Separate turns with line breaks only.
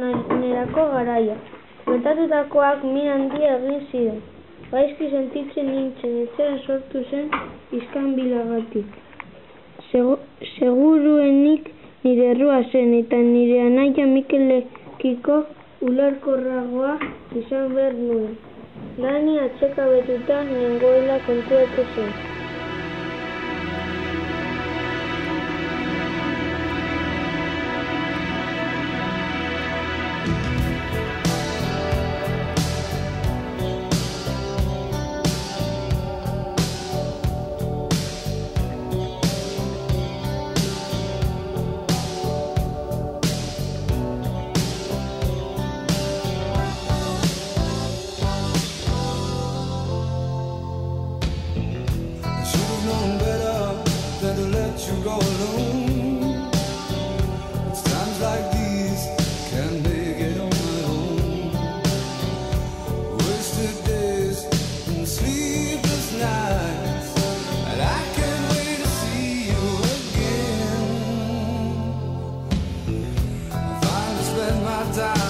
etorkizunerako garaia. Gertatutakoak min handia egin zidan. Gaizki sentitzen nintzen, etxean sortu zen iskanbilagatik. Seguruenik nire errua zen, eta nire anaia Mikelekiko ulerkorragoa izan behar nuen. Dani atsekabetuta nengoela konturatu zen.
You go alone. It's times like these can't make it on my own. Wasted days and sleepless nights, and I can't wait to see you again. I finally spent my time